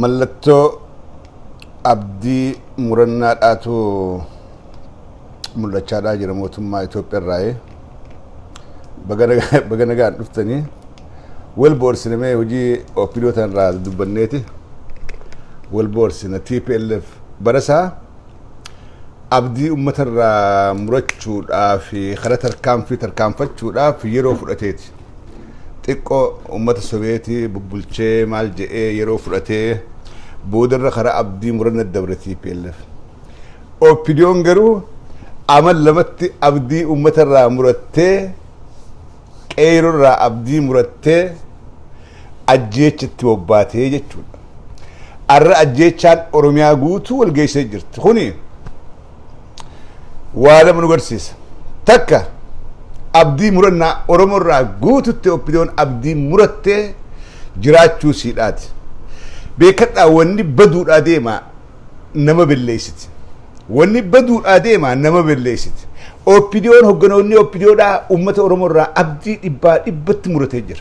mallattoo abdii murannaadhaatu mul'achaadhaa jira mootummaa Itoophiyaa irraa baga nagaan dhuftanii wal boorsinamee hojii OPDOtan irraa dubbanneeti wal boorsina TPLF barasaa abdii ummata irraa murachuudhaaf karaa tarkaanfachuudhaaf yeroo fudhateeti xiqqoo ummata Soviyetii bubbulchee maal jedhee yeroo fudhatee boodarra karaa abdii muranna dabre TPLF OPDOn garuu amal lamatti abdii ummata irraa murattee qeeroo irraa abdii murattee ajjeechatti bobbaatee jechuudha. Arra ajjeechaan Oromiyaa guutuu wal geessee jirti. Kuni waa lama nu agarsiisa. Takka abdii murannaa Oromoo irraa guututti OPDOn abdii murattee jiraachuu siidhaati. Beekadhaa wanni baduudhaa deemaa nama belleessiti. Wanni baduudhaa deemaa nama belleessiti. OPDOn hogganoonni OPDOdhaa ummata Oromoo irraa abdii dhibbatti muratee jira.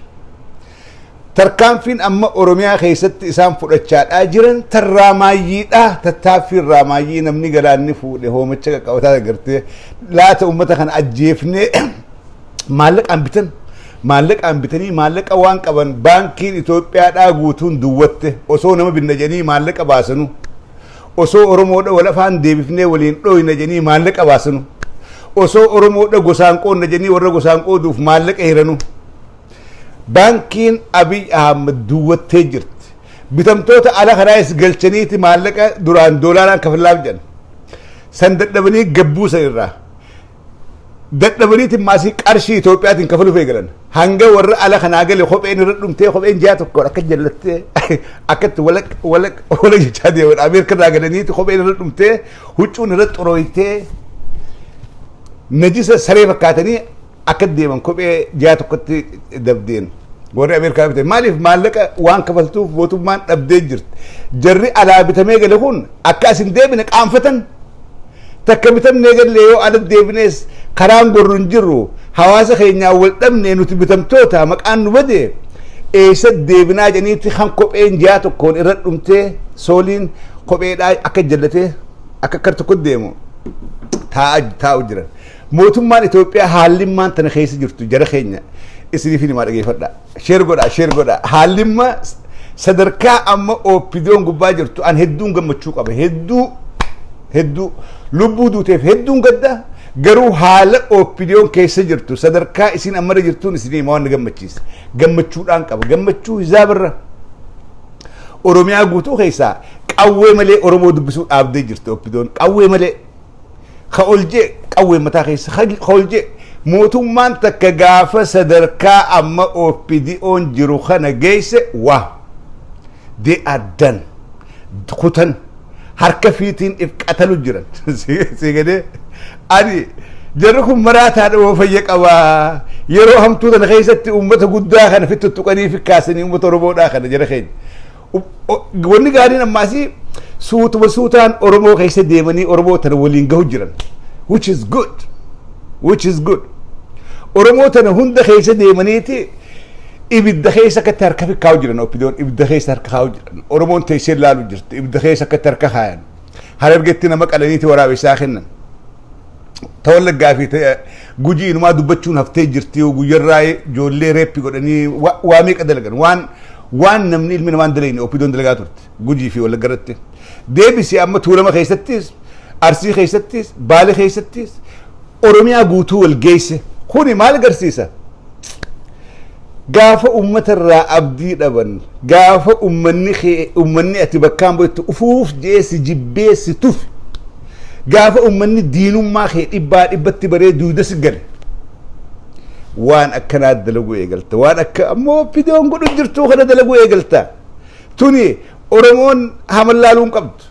Tarkaanfiin amma Oromiyaa keessatti isaan fudhachaadhaa jiran tarraamaayyiidhaa tattaaffiin raamaayyii namni galaanni fuudhe hoomacha qaqqabataa agartee laata ummata kana ajjeefnee maallaqaan bitanii maallaqa waan qaban baankiin Itoophiyaadhaa guutuun duwwatte osoo nama binna jedhanii maallaqa baasanu osoo Oromoodha wal afaan deebifnee waliin dhooyna jedhanii maallaqa baasanu osoo Oromoodha gosaan qoonna jedhanii warra gosaan qooduuf maallaqa hiranu baankiin Abiy Ahmed duwwattee jirti. Bitamtoota ala kanaas galchaniiti maallaqa duraan doolaaraan kafallaaf jedhan san dadhabanii gabbuu san irraa dadhabaniiti maasii qarshii Itoophiyaatiin kafaluuf eegalan hanga warra ala kanaa gale kopheen irra dhumtee kopheen ji'a tokko akka jallattee akkatti wala jechaa deeman Ameerika irraa galaniiti kopheen irra dhumtee huccuun irra xurooytee najisa saree fakkaatanii akka deeman kophee ji'a tokkotti dabdeen warri Ameerikaa bitan maaliif maallaqa waan kafaltuuf mootummaan dhabdee jirti jarri alaa bitamee gale kun akka asin deebine qaanfatan takka bitamnee galle yoo ala deebinees karaan gorruun jirru hawaasa keenyaa wal dhabnee nuti bitamtoota maqaan nu bade eessa deebinaa janiitti kan kopheen ji'a tokkoon irra dhumtee sooliin kopheedhaa akka jallatee akka kar tokko deemu taa'u jiran mootummaan Itoophiyaa haallimmaan tana keessa jirtu jara keenya isiniif himaa dhageeffadha sheer godha haallimma sadarkaa amma OPDOn gubbaa jirtu an hedduun gammachuu qaba hedduu lubbuu duuteef hedduun gadda garuu haala OPDOn keessa jirtu sadarkaa isin ammarra jirtuun isinii waan gammachiisa gammachuudhaan qaba gammachuu hizaabarra Oromiyaa guutuu keessaa qawwee malee Oromoo dubbisuu dhaabdee jirti OPDOn qawwee malee ka'olje qawwee mataa keessa ka'olje mootummaan takka gaafa sadarkaa amma OPDOn jiru kana geesse waa they are done kutan harka fiitiin if qatalu jiran sigade ani jarri kun maraataadha woo fayya qabaa yeroo hamtuu tana keessatti ummata guddaa kana fittuqanii fikkaasanii ummata Oromoodhaa kana jara keenya wanni gaariin ammaasii suutaan Oromoo keessa deemanii Oromoo tana waliin gahu jiran which is good Oromoo tana hunda keessa deemaniiti ibidda keessa akkatti harka fikkaa'u jiran OPDOn ibidda keessa harka kaa'u jiran Oromoon teessee laalu jirti ibidda keessa akkatti harka kaayan Harargeetti nama qalaniiti waraabessaa kennan Tawallaggaa fi Gujii inumaa dubbachuun haftee jirti guyyarraa ijoollee reeppi godhanii waa meeqa dalagan waan namni ilmi namaan dalayne OPDOn dalagaa turte Gujii fi Wallaggaratti deebisi amma Tuulama keessattis Arsii keessattis Baale keessattis Oromiyaa guutuu wal geesse kuni maal agarsiisa gaafa ummata irraa abdii dhaban gaafa ummanni ati bakkaan boytu ufuuf jeesi jibbeesi tuf gaafa ummanni diinummaa kee dhibbatti baree duudasi gale waan akkanaa dalaguu eegalta waan akka ammoo OPDOn godhu jirtuu kana dalaguu eegalta tuni Oromoon hamallaaluun qabdu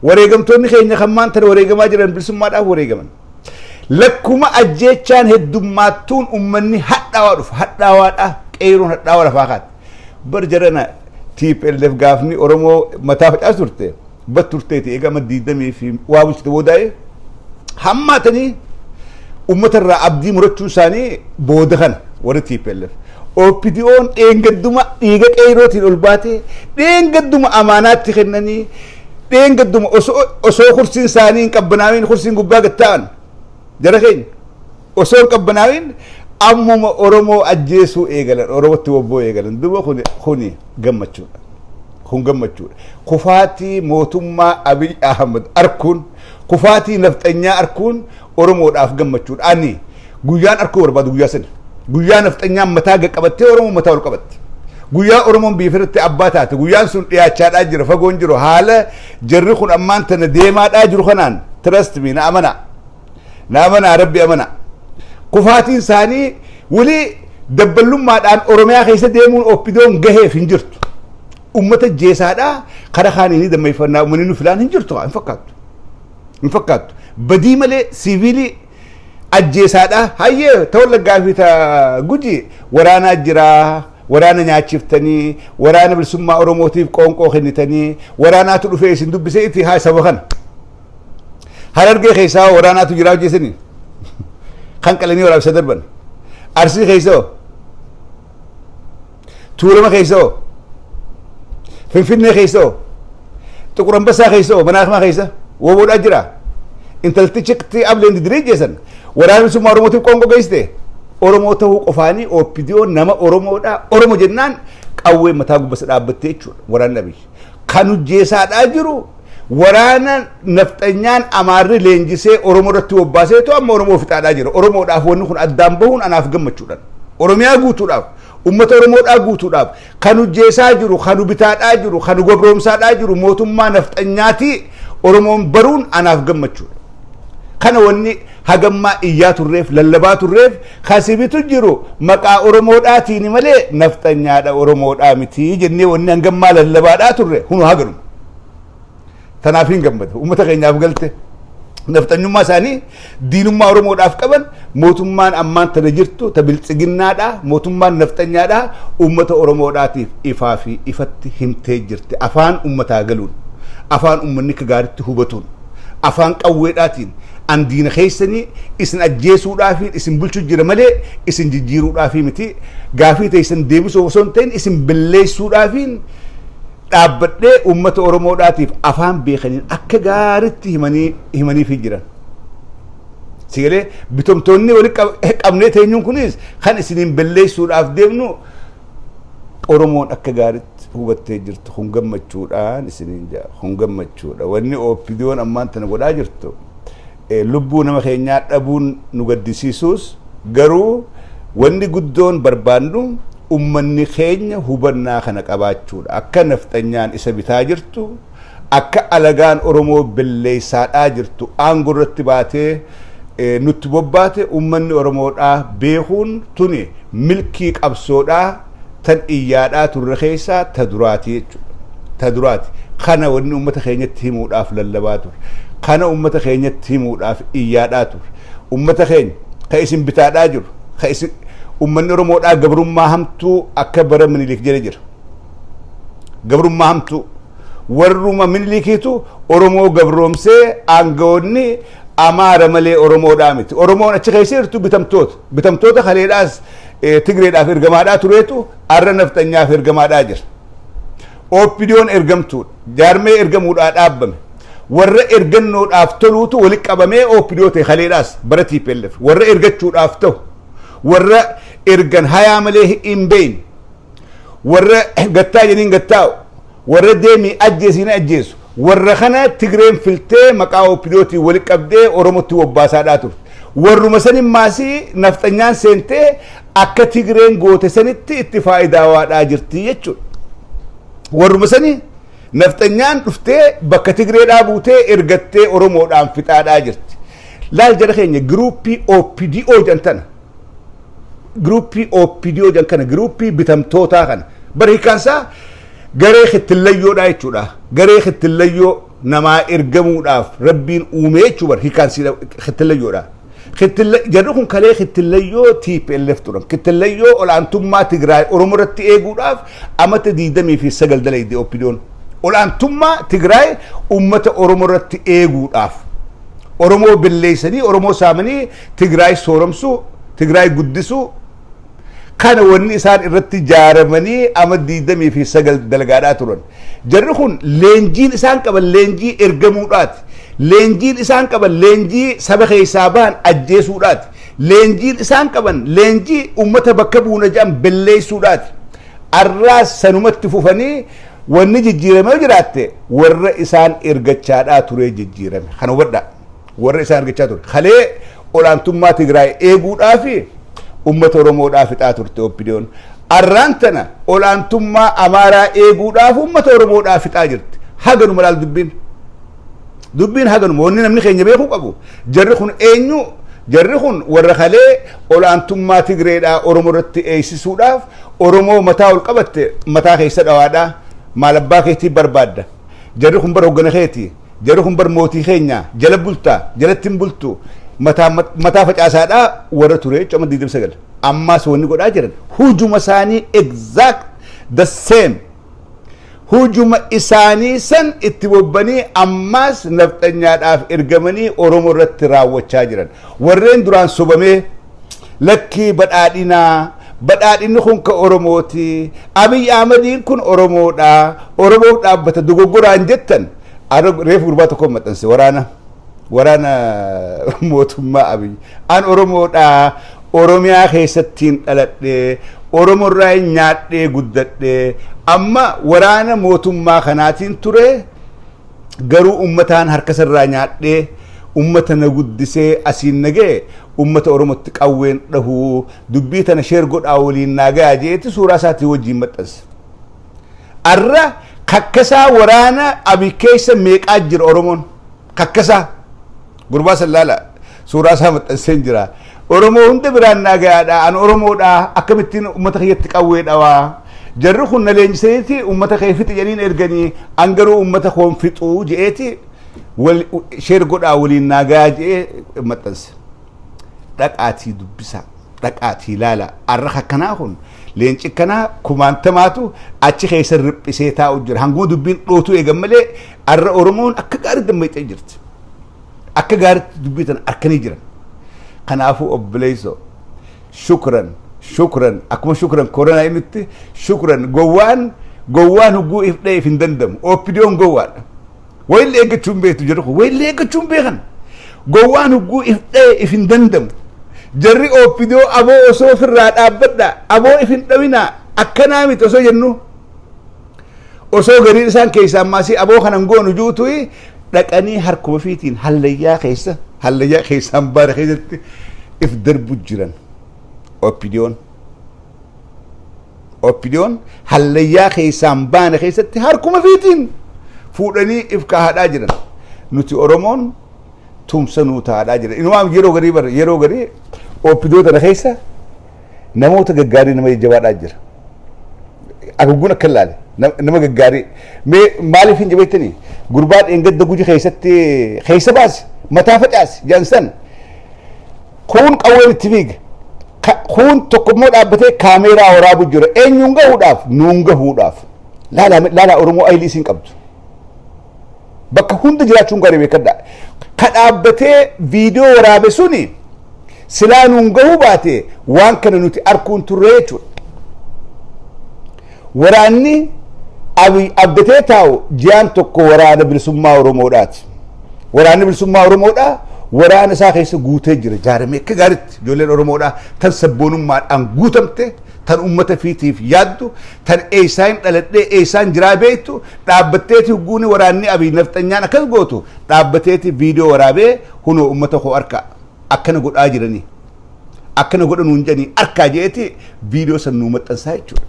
wareegamtoonni keenya kan maanta wareegamaa jiran bilisummaadhaaf wareegaman lakkuma ajjeechaan heddummaattuun ummanni hadhaawaadha qeeroon hadhaawaa lafaa kaatti bar jarana TPLF gaafni Oromoo mataa facaas turte bat turteeti eegama diidamii fi waa bulchite boodaa'e hammaatanii ummata irraa abdii murachuu isaanii booda kana warri TPLF OPDOn dheengadduma dhiiga qeyrootiin ol baate dheengadduma amaanaatti kennanii dheengadduma osoo kursiin isaanii hin qabbanaawin kursiin gubbaa gatta'an jara keenya osoo hin qabbanaawin ammuma Oromoo ajjeesuu eegalan Oromootti wobboo eegalan duba kuni gammachuudha kun gammachuudha kufaatii mootummaa Abiy Ahmed arkuun kufaatii nafxanyaa arkuun Oromoodhaaf gammachuudha ani guyyaan arkuu barbaadu guyyaa sani guyyaa nafxanyaan mataa qabattee Oromoo mataa ol qabatte guyyaa Oromoon biifirratti abbaa taate guyyaan sun dhiyaachaadhaa jira fagoon jiru haala jarri kun ammaan tana deemaadhaa jiru kanaan trust me na amana rabbi amana kufaatiin isaanii wali dabbalummaadhaan Oromiyaa keessa deemuun OPDOn gaheef hin jirtu ummata jeesaadhaa kara kaaniin dammeeffannaa uummanni nu filaan hin jirtu hin fakkaattu badii malee siviilii ajjeesaadhaa hayyee ta'uu laggaafii ta guji waraanaa jiraa waraana nyaachiftanii waraana bilisummaa Oromootiif qoonqoo kennitanii waraanaatu dhufee isin dubbisee itti haa saba kana Harargee keessaa waraanaatu jiraa hojjeesanii kan qalanii waraabsa darban Arsii keessaa Tuulama keessaa Finfinnee keessaa Xuqur Ambassaa keessaa Manaakmaa keessaa woboodhaa jira intaltichi ableen didiree jeesan waraana bilisummaa Oromootiif qoonqoo geessite Oromoo ta'uu qofaanii OPDOn nama Oromoodhaa Oromo jennaan qawwee mataa gubbasa dhaabbattee jechuudha waraanni Abiy kan hojjeesaadhaa jiru waraana nafxanyaan amaarri leenjisee Oromoo irratti wobbaaseetu amma Oromoo fixaadhaa jira Oromoodhaaf wanni kun addaan bahuun anaaf gammachuudhaan Oromiyaa guutuudhaaf ummata Oromoodhaa guutuudhaaf kan hojjeesaa jiru kan bitaadhaa jiru kan gobroomsaadhaa jiru mootummaa nafxanyaati Oromoon baruun anaaf gammachuudha kana wanni hagammaa iyyaa turreef lallabaa turreef kasibitu jiru maqaa Oromoodhaatiin malee nafxanyaadha Oromoodhaa miti jennee wanni hangammaa lallabaadhaa turre hunu haganu tanaaf hin gammada ummata keenyaaf galte nafxanyummaa isaanii diinummaa Oromoodhaaf qaban mootummaan ammaan tana jirtu ta biltsiginnaadha mootummaan nafxanyaadha ummata Oromoodhaatiif ifaa fi ifatti himtee jirti afaan ummataa galuun afaan ummanni ka gaaritti hubatuun afaan qawweedhaatiin an diina keessanii isin ajjeesuudhaafi isin bulchuu jira malee isin jijjiiruudhaafi miti gaafii teessan deebisuu osoo hin ta'in isin balleessuudhaafiin dhaabbadhee ummata Oromoodhaatiif afaan beekaniin akka gaaritti himanii fi jiran sigalee bitomtoonni wali qabnee teenyuun kunis kan isiniin balleessuudhaaf deemnu Oromoon akka gaaritti hubattee jirtu kun gammachuudhaan isiniin jaa kun gammachuudha wanni OPDOn ammaan tana godhaa jirtu lubbuu nama keenyaa dhabuun nu gaddisiisuus garuu wanni guddoon barbaannu ummanni keenya hubannaa kana qabaachuudha akka nafxanyaan isa bitaa jirtu akka alagaan Oromoo balleessaadhaa jirtu aangoo irratti baatee nutti bobbaate ummanni Oromoodhaa beekuun tuni milkii qabsoodhaa tan iyyaadhaa turre keessaa ta duraati jechuudha ta duraati kana wanni ummata keenyatti himuudhaaf lallabaa ture kana ummata keenyatti himuudhaaf iyyaadhaa ture ummata keenya ka isin bitaadhaa jiru ka isin ummanni Oromoodhaa gabrummaa hamtuu akka bara Minilik jedhe jira gabrummaa hamtuu warruma Minilikiitu Oromoo gabroomsee aangawoonni Amaara malee Oromoodhaa miti Oromoon achi keessa jirtu bitamtoota kaleedhaas Tigreedhaaf ergamaadhaa tureetu arra nafxanyaaf ergamaadhaa jira OPDOn ergamtuudha jaarmee ergamuudhaa dhaabbame warra ergannoodhaaf toluutu wali qabamee OPDO ta'e kaleedhaas bara TPLF warra ergachuudhaaf ta'u warra ergan hayaa malee hin beeyin warra gattaa jedhiin gattaa'u warra deemii ajjeesiin ajjeesu warra kana Tigreen filtee maqaa OPDOtiin wali qabdee Oromotti wobbaasaadhaa turte warruma sanin maasii nafxanyaan seentee akka Tigreen goote sanitti itti faayidawaadhaa jirti jechuudha warruma sanii nafxanyaan dhuftee bakka Tigreedhaa buutee ergattee Oromoodhaan fixaadhaa jirti laal jara keenya giruuppii OPDO jantana giruuppii OPDO jankana giruuppii bitamtootaa kana bari hiikaansaa garee kittillayyoodhaa jechuudha garee kittillayyoo namaa ergamuudhaaf rabbiin uumee jechuu bar hiikaansiidha kittillayyoodhaa jarri kun kalee kittillayyoo TPLF turan kittillayyoo olaantummaa Tigraay Oromoo irratti eeguudhaaf amata 29 dalayde OPDOn olaantummaa Tigraay ummata Oromoo irratti eeguudhaaf Oromoo balleessanii Oromoo saamanii Tigraay sooromsuu Tigraay guddisuu kana wanni isaan irratti jaaramanii ama 29 dalagaadhaa turan jarri kun leenjiin isaan qaban leenjii ergamuudhaati leenjiin isaan qaban leenjii saba keessaa ba'an ajjeesuudhaati leenjiin isaan qaban leenjii ummata bakka buuna jedhan belleessuudhaati arraas sanumatti fufanii wanni jijjiiramee jiraatte warra isaan ergachaadhaa ture jijjiirame kana hubadhaa warra isaan ergachaa ture kalee olaantummaa Tigraay eeguudhaafi ummata Oromoodhaaf fixaa turte OPDOn arraan tana olaantummaa Amaaraa eeguudhaaf ummata Oromoodhaaf fixaa jirti haganuma laal dubbiin haganuma wanni namni keenya beekuu qabu jarri kun eenyu jarri kun warra kalee olaantummaa Tigreedhaa Oromoo irratti eegsisuudhaaf Oromoo mataa ol qabatte mataa keessa dhawaadhaa maal abbaa keetii barbaadda jarri kun bar hoggana keetii jarri kun bar mootii keenya jala bultaa jalatti hin bultu mataa facaasaadhaa warra ture coma 29 ammaas wanni godhaa jiran hujuma isaanii exact the same hujuma isaanii san itti bobbanii ammaas nafxanyaadhaaf ergamanii Oromoo irratti raawwachaa jiran warreen duraan sobamee lakkii badhaadhinaa badhaadhinni kun ka Oromooti Abiy Ahmediin kun Oromoodha Oromoo dhaabbata dogoggoraan jettan reefu gurbaa tokko maxxanse waraana mootummaa Abiy an Oromoodha Oromiyaa keessattiin dhaladhee Oromoo irraa nyaadhee guddadhee amma waraana mootummaa kanaatiin ture garuu ummataan harkasarraa nyaadhee ummata na guddisee asiin nagee ummata Oromootti qawween dhahuu dubbii tana sheer godhaa waliin naagaa jeetti suuraa isaatii wajjiin maxxanse arra kakkasaa waraana Abiy keessa meeqaa jira Oromoon kakkasaa gurbaa sallaala suuraa isaa maxxanseen jira Oromoo hunda biraan naagaadha an Oromoodha akkamittiin ummata keeyyatti qawwee dhawaa jarri kun na leenjisaniiti ummata kee fixi jedhaniin erganii an garuu ummata koon fixuu je'eeti sheer godhaa waliin naagaa je'ee maxxanse dhaqaatii dubbisa dhaqaatii ilaala arra akkanaa kun leenci kanaa kumaantamaatu achi keessa riphisee taa'u jira hanguma dubbiin dhootu eegan malee arra Oromoon akka gaarii dammayxee jirti akka gaariitti dubbii tana arkanii jiran kanaafuu obboleeyso shukran akkuma shukran koronaa innitti shukran gowwaan hugguu if dha'e if hin dandamu OPDOn gowwaadha wayillee eeggachuun beektu jedhu wayillee eeggachuun beekan gowwaan hugguu if dha'e if hin dandamu jarri OPDO aboo osoo ofirraa dhaabbadha aboo if hin dhawinaa akkanaa miti osoo jennu osoo gariin isaan keessaa ammaasii aboo kanan goonu juutuyi dhaqanii harkuma fiitiin hallayyaa keessaan baara keessatti if darbu jiran OPDOn hallayyaa keessaan baana keessatti harkuma fiitiin fuudhanii if kaahadhaa jiran nuti Oromoon tumsa nuu taa'adhaa jiran inumaam yeroo garii OPDO tana keessa namoota gaggaarii nama jajjabaadhaa jira agugguun akka ilaale nama gaggaarii maaliif hin jabeettanii gurbaa dheengadda guji keessatti keessa baasi mataa facaasi jaansan kun qawween itti fiiga kun tokkommoo dhaabbatee kaameeraa waraabu jira eenyuun gahuudhaaf nuun gahuudhaaf laala Oromoo ayilii isiin qabdu bakka hunda jiraachuun gaarii beekadha ka dhaabbatee viidiyoo waraabe suni silaa nuun gahuu baate waan kana nuti arkuun turre jechuudha waraanni abdatee taa'u jiyaan tokko waraana bilisummaa Oromoodhaati waraanni bilisummaa Oromoodhaa waraana isaa keessa guutee jira jaaramee akka gaariitti ijoolleen Oromoodhaa tan sabboonummaadhaan guutamte tan ummata fiitiif yaaddu tan eessaan dhaladhee eessaan jiraa beektu dhaabbatteeti hugguuni waraanni Abiy nafxanyaan akkas gootu dhaabbatteeti viidiyoo waraabee hunoo ummata koo harka akkana godhaa jiranii akkana godhanuun jedhanii harkaa jeeti viidiyoo san nuu maxxansaa jechuudha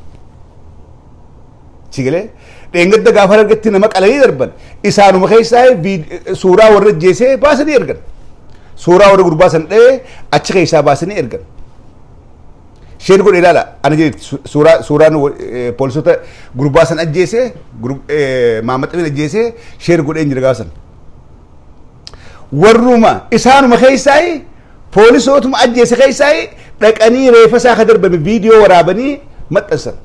Sigale dheengadda gaafa argatti nama qalanii darban isaanuma keessaa suuraa warra jeesee baasanii ergan suuraa warra gurbaa san dha'ee achi keessaa baasanii ergan sheer godhe ilaala ana jedhe suuraan poolisota gurbaa san ajjeesee maammaxamin ajjeesee sheer godheen jira gaafa san warruma isaanuma keessaa poolisootuma ajjeese keessaa dhaqanii reefa isaa ka darbame viidiyoo waraabanii maxxansan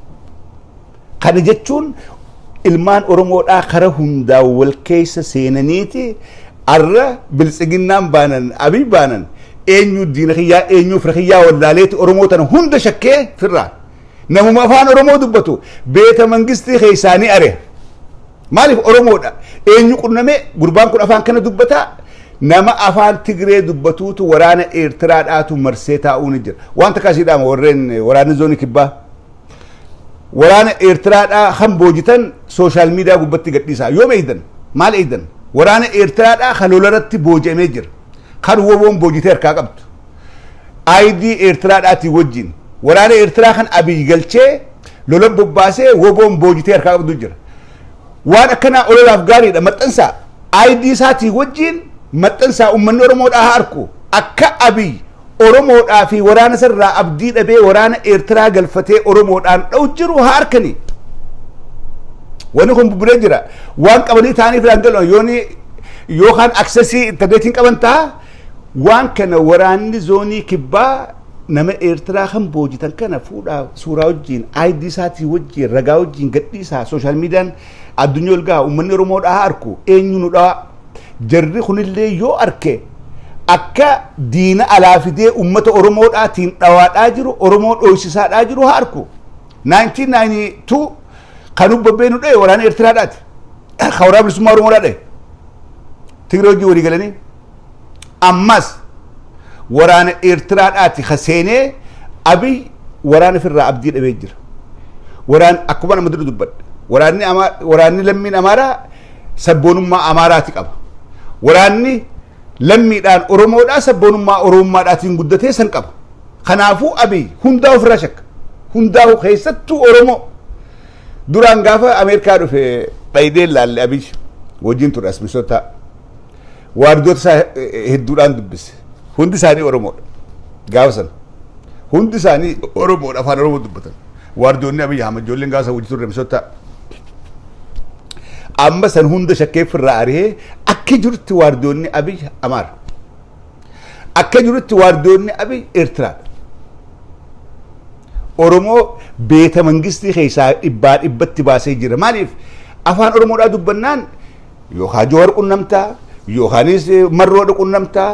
kana jechuun ilmaan Oromoodhaa kara hundaa wal keessa seenaniiti arra biltsiginnaan baanan Abiy baanan eenyu diina kiyyaa eenyu fira kiyyaa wallaaleeti oromoo tana hunda shakkee firraa namuma afaan oromoo dubbatu beeta mangistii keessaanii are maaliif oromoodha eenyu qunname gurbaan kun afaan kana dubbata nama afaan tigree dubbatuutu waraana eertiraadhaatu marsee taa'uun jira wanta kaasiidhaama warreen waraanni zoonii kibbaa waraana eertiraadhaa kan boojitan sooshaal miidiyaa gubbatti gadhiisaa yoom eeydan maal eeydan waraana eertiraadhaa kan lolarratti booji'amee jira kan woboon boojitee harkaa qabdu aayidii eertiraadhaati wajjin waraana eertiraa kan abiy galchee lolan bobbaasee woboon boojitee harkaa qabdu jira waan akkanaa ololaaf gaariidha maxxansaa aayidii isaatii wajjin maxxansaa ummanni oromoodhaa haa arku akka abiy oromoodhaa fi waraana sarraa abdii dhabee waraana eertiraa galfatee oromoodhaan dha'u jiru haa arkani wani kun bubbulee jira waan qabanii ta'anii firaan galan yooni yookaan aksesii intarneetiin qaban ta'a waan kana waraanni zoonii kibbaa nama eertiraa kan boojitan kana fuudhaa suuraa wajjiin aayidii isaatii wajjiin ragaa wajjiin gadhiisaa sooshaal miidiyaan addunyaa ol gahaa ummanni oromoodhaa haa arku eenyu nu dhawa jarri kunillee yoo arke akka diina alaafidee ummata oromoodhaatiin dhawaadhaa jiru oromoo dhoysisaadhaa jiru haa arku 1992 kan ubbabbee nu dhaye waraana eertiraadhaati kan waraana bilisummaa oromoodhaa dhaye tigree wajjin walii galanii ammas waraana eertiraadhaati kaseenee abiy waraana firraa abdii dhabee jira waraan akkuma nama dura dubbadhe waraanni lammiin amaaraa sabboonummaa amaaraati qaba waraanni lammiidhaan oromoodhaa sabboonummaa oromummaadhaatiin guddatee san qaba kanaafuu abiy hundaa ofirraa shakka hundaa keessattuu oromoo duraan gaafa ameerikaa dhufe dhaydeen laalle abiy wajjin ture asmisoota waardoota isaa hedduudhaan dubbise hundi isaanii oromoodha gaafa san hundi isaanii oromoodha afaan oromoo dubbatan waardoonni abiy ahmad ijoolleen gaafa wajji ture misoota amma san hunda shakkeef irraa aree akka jirutti waardoonni abiy amaar akka jirutti waardoonni abiy eertiraadha oromoo beeta mangistii keessaa dhibbatti baasee jira maaliif afaan oromoodhaa dubbannaan yookaan joowar qunnamtaa yookaanis marroodha qunnamtaa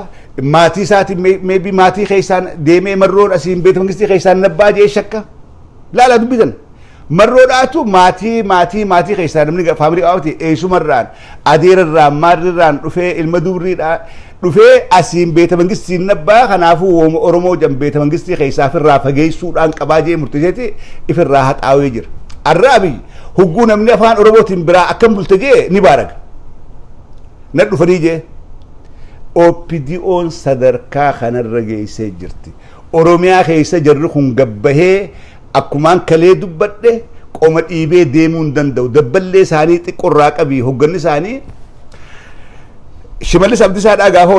maatii isaatiin meebii maatii keessaan deemee marroon asiin beeta mangistii keessaan nabbaa jee shakka laalaa dubbitan marroodhaatu maatii keessaa namni faamilii qabaate eessumarraan adeerarraan maarrirraan dhufee ilma dubriidhaan dhufee asiin beeta mangistiin nabbaa kanaafuu oromoo jan beeta mangistii keessaa ofirraa fageessuudhaan qabaa jee murteesseeti ifirraa haxaawee jira arra abiy hugguu namni afaan oromootiin biraa akkam bulte jee ni baaraga na dhufanii jee OPDOn sadarkaa kanarra geessee jirti oromiyaa keessa jarri kun gabbahee akkumaan kalee dubbadhe qoma dhiibee deemuu hin danda'u dabballee isaanii xiqqoorraa qabii hogganni isaanii shimallis abdiisaadhaa gaafa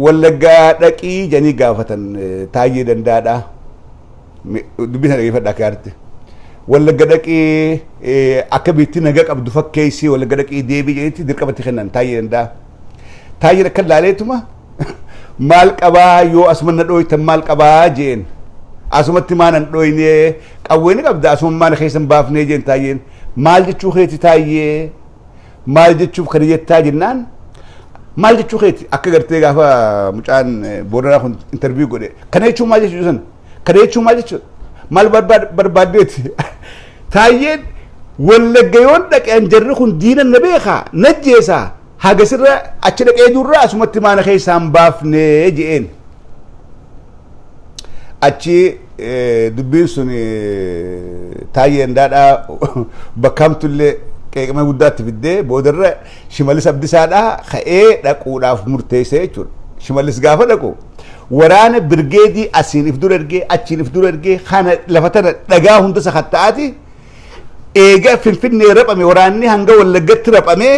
wallaggaa dhaqii janii gaafatan taayyee danda'aadhaa dubbisa dhageeffadhaa kaarti wallagga dhaqii akka biitti naga qabdu fakkeessii wallagga dhaqii deebii jedhetti dirqamatti kennan taayyee danda'a taayyeen akka laaleetuma maal qabaa yoo asuma dhooytan maal qabaa jeen asumatti maanan dhooynee qawweeni qabda asuma maana keessan baafnee jeen taayyeen maal jechuu keeti taayyee maal jechuuf kana jettaa jennaan maal jechuu keeti akka gartee gaafa mucaan booranaa kun interview godhe kana jechuun maal jechuu san kana jechuun maal jechuu maal barbaaddeeti taayyeen wallagga yoon dhaqeen jarri kun diina na beekaa najjeesaa hagasirra achi dhaqee durra asumatti maana keessaan baafnee jeen achi dubbiin sun taayyeen daadhaa bakkaamtullee qeeqama guddaatti fiddee boodarra shimallis abdiisaadhaa ka'ee dhaquudhaaf murteessee jechuudha shimallis gaafa dhaqu waraana birgeedii asiin if dura ergee achiin if dura ergee kana lafa tana dhagaa hunda sakatta'aati eega finfinnee raphame waraanni hanga wallaggatti raphamee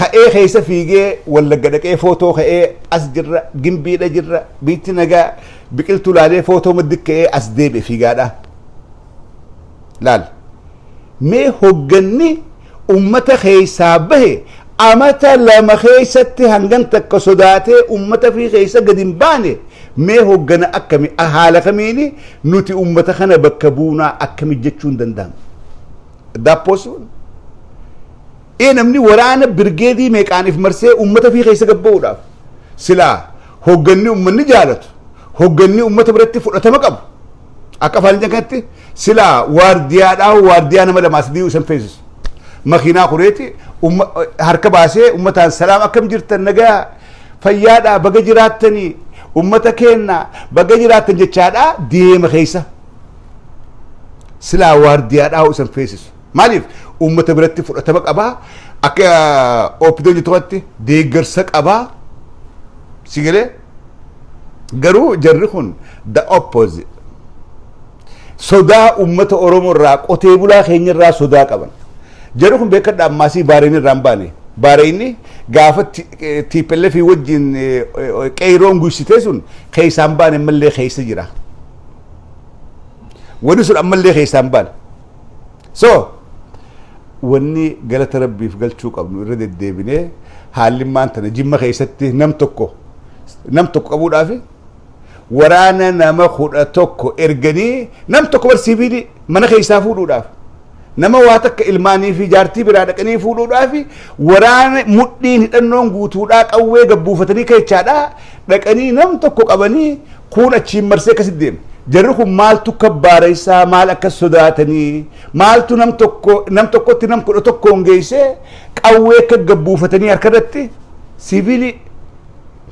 ka'ee keessa fiigee wallagga dhaqee footoo ka'ee as jirra gimbiidha jirra biitti nagaa biqiltuu laalee footoo maddi ka'ee as deebi'e fiigaadha laal mee hogganni ummata keessaa bahe amata lama keessatti hangan takka sodaatee ummata fi keessa gad hin baane mee hoggana akkami haala kamiini nuti ummata kana bakka buunaa akkami jechuun danda'ama daapposu namni waraana birgeedii meeqaaniif marsee ummata fi keessa gabba'uudhaaf silaa hogganni ummanni jaalatu hogganni ummata biratti fudhatama qabu akka afaan jakatti sila waardiyaa nama lamaas diu san feesisu makiinaa kureeti harka baasee ummataan salaam akkam jirtan nagaa fayyaadha baga jiraattanii ummata keenna baga jiraattan jechaadha deema keessa sila waardiyaadhaa san feesisu maaliif ummata biratti fudhatama qabaa akka OPDOn jettutti deeggarsa qabaa sigale garuu jarri kun the opposite sodaa ummata Oromoo irraa qotee bulaa keenya irraa sodaa qaban jarri kun beekadha ammaasii baareen irraa hin baane baareenni gaafa TPLF wajjin qeyroon guysitee sun keeysaan baane mallee keeysa jira wani sun ammallee keeysaan baane so wanni galata rabbiif galchuu qabnu irra deddeebinee haalli maantana jimma keessatti nam tokko qabuudhaaf waraana nama 11 erganii nam tokko barsiifii mana keessaa fuudhuudhaaf nama waa takka ilmaanii fi jaartii biraa dhaqanii fuudhuudhaaf waraana mudhiin hidhannoon guutuudhaa qawwee gabbuufatanii keechaadhaa dhaqanii nam tokko qabanii kuun achiin marsee akkasitti deema jarri kun maaltu kabbaareysaa maal akka sodaatanii maaltu nam tokkotti nam 11 geessee qawwee akka gabbuufatanii harkarratti siviilii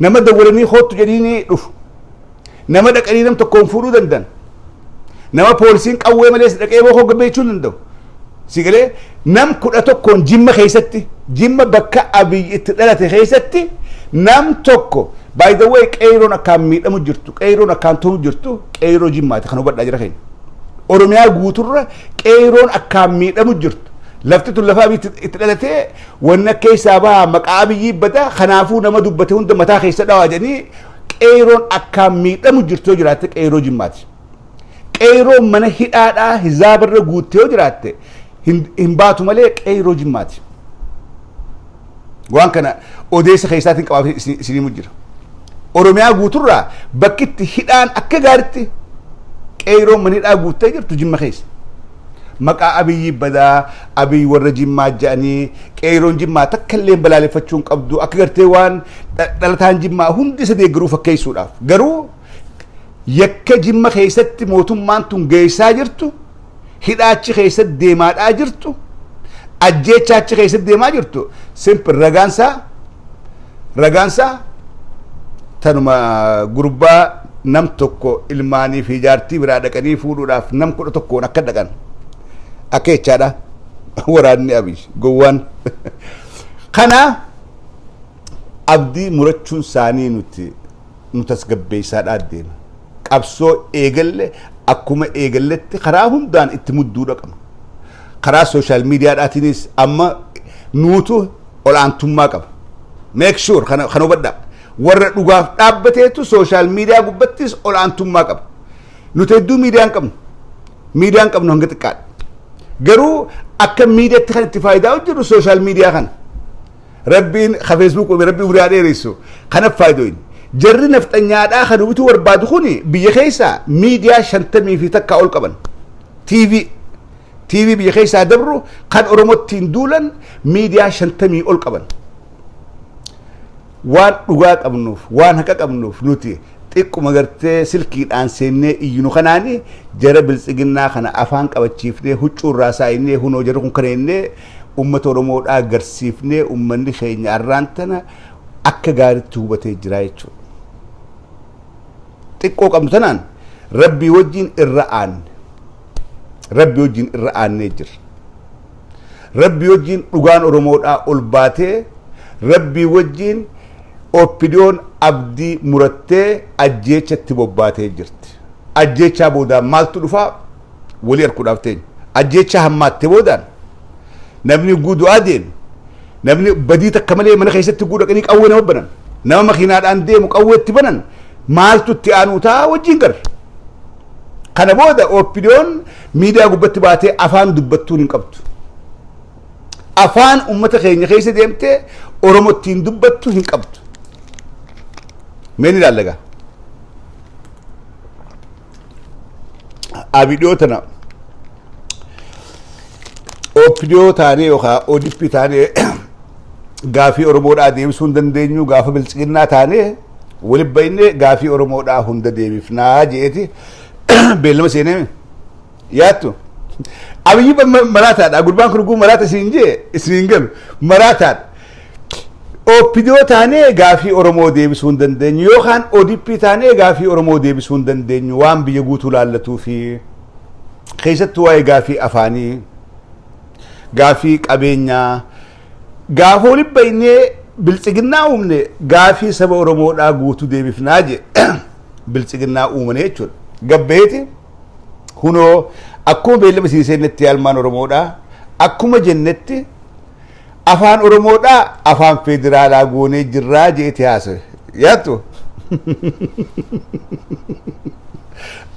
nama dawwalanii hootu jedhanii dhufu nama dhaqanii nam tokkoon fuudhuu danda'an nama poolisiin qawwee malee dhaqee boo gabbeechuu danda'u sigalee nam 11 jimma keessatti jimma bakka Abiy itti dhalate keessatti nam tokko by the way qeyroon akkaan miidhamu jirtu qeyroon akkaan tonu jirtu qeyroo jimmaati kan hubadhaa jira keenya Oromiyaa guuturra qeyroon akkaan miidhamu jirtu lafti tun lafa Abiy itti dhalatee wanna keessaa baha maqaa Abiy bada kanaafuu nama dubbate hunda mataa keessa dhawaa jedhanii qeyroon akkaan miidhamu jirtu yoo jiraatte qeyroo jimmaati qeyroon mana hidhaadhaa hizaabarra guuttee yoo jiraatte hin baatu malee qeyroo jimmaati waan kana odeessa keessaatiin qabaaf isiniimu jira Oromiyaa guuturraa bakkitti hidhaan akka gaaritti qeyroon mana hidhaa guuttee jirtu jimma keessa maqaa Abiy badaa Abiy warra jimmaa jedhanii qeyroon jimmaa takka illee balaaleffachuun qabdu akka gartee waan dhalataan jimmaa hundi isa deeggaruu fakkeessuudhaaf garuu yakka jimma keessatti mootummaan tun geessaa jirtu hidhaachi keessatti deemaadhaa jirtu ajjeechaachi keessatti deemaa jirtu simple ragaansaa tanuma gurbaa nam tokko ilmaanii fi jaartii biraa dhaqanii fuudhuudhaaf nam 11 akka dhaqan akka jechaadha waraanni Abiy gowwaan kana abdii murachuun isaanii nutas gabbeessaadhaa deema qabsoo eegalle akkuma eegalletti karaa hundaan itti mudduu dhaqama karaa social mediaadhaatiinis amma nuutu olaantummaa qaba make sure kana hubadhaa warra dhugaaf dhaabbateetu social media gubbattis olaantummaa qaba nuti hedduu miidiyaan qabnu hanga xiqqaadha garuu akka miidiyaatti kan itti faayidaa hojjetu social media kana rabbiin Facebook rabbii biraa dheeressu kana faayidooyin jarri nafxanyaadhaa kan hubituu barbaadu kun biyya keessaa miidiyaa 50 fi takka ol qaban TV biyya keessaa dabru kan Oromottiin duulan miidiyaa 50 ol qaban waan dhugaa qabnuuf waan haqa qabnuuf nuti xiqquma gartee silkiidhaan seennee iyyinu kanaani jara biltsiginnaa kana afaan qabachiifnee huccuurraa saayinee hunoo jara kun kaneennee ummata Oromoodhaa agarsiifnee ummanni keenya arraan tana akka gaaritti hubatee jira jechuudha xiqqoo qabnu tanaan rabbii wajjin irra aannee jira rabbii wajjin dhugaan Oromoodhaa ol baatee rabbii wajjin OPDOn abdii murattee ajjeechatti bobbaatee jirti ajjeechaa boodaan maaltu dhufaa walii harkuudhaaf teenya ajjeechaa hammaatte boodaan namni guddoo adeemu namni badii takka malee mana keessatti guudhaqanii qawwee nama banan nama makiinaadhaan deemu qawweetti banan maaltu itti aanuu ta'a wajjin garra kana booda OPDOn miidiyaa gubbatti baatee afaan dubbattuun hin qabdu afaan ummata keenya keessa deemtee Oromottiin dubbattu hin qabdu meni ilaalaga abidoo tana OPDO taanee yookaan ODP taanee gaafii Oromoodhaa deebisuu hin dandeenyu gaafa biltsiginnaa taanee ولبيني قافي أرمو دا هند ديبي فنا جيتي بيلما سيني ياتو أبي مراتات أقول بانك نقول مراتات سينجي سينجل مراتات OPDO تاني قافي أرمو ديبي سوندن دين يوخان ODP تاني قافي أرمو ديبي سوندن دين وان بيجوتو لالتو في كيسة تواي قافي أفاني قافي قبينيا قافو لبيني بالتقنا أمني قافي سبا أرمو دا قوتو ديبي فناجي بالتقنا أمني يتشون قبيتي هنو أكو بيلا مسيسي نتي ألمان أرمو دا أكو مجنتي أفان أرمو دا أفان فيدرالا قوني جراجي اتياسي ياتو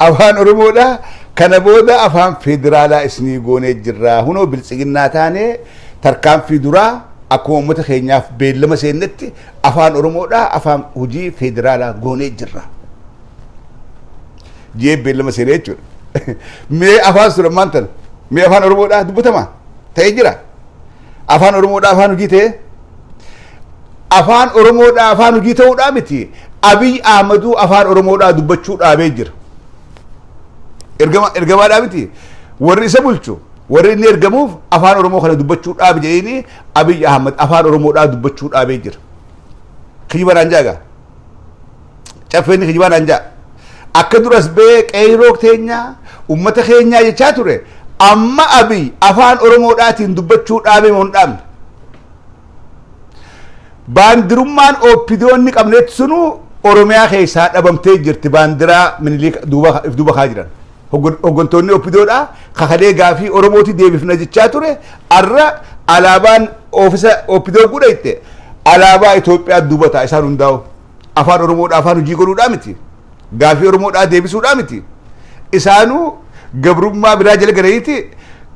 أفان أرمو دا كان بودا أفان فيدرالا اسني قوني جرا هنو بالتقنا تاني تركان فيدرا أكو متخينياف بيلا مسينتي أفان أرمو دا أفان هجي فيدرالا قوني جرا جيب بيلا مسينتي مي أفان سلمانتن مي أفان أرمو دا دبتما تيجرا أفان أرمو دا أفان هجي تي أفان أرمو دا أفان هجي تو دا متي أبي أحمدو أفان أرمو دا دبتشو دا بيجر إرجما دا متي ورّي سبلشو ورّي إني إرجموف أفان أرمو خلا دبتشو دا بيجيني أبي أحمد أفان أرمو دا دبتشو دا بيجر خيبان أنجاga شافني خيبان أنجا أكدرس بيك أيروك تينيا أمته خينيا يشاتوري أما أبي أفان أرمو دا تين دبتشو دا بيمون دام باندرمان OPDOn نك أمنيت سنو أرميا خيسا أبمتي جرت باندرا من اللي دوبا خاجران هقولتوني OPDO دا خخدي غافي أرموتي دي بفنا جتشاتوري أرى علابان أوفيسا OPDO قريته علابا إثيوبيا دوبا تايسان داو أفان أرمو دا أفان جيكورو دامتي غافي أرمو دا دي بسو دامتي إسانو قبرما براجل قريتي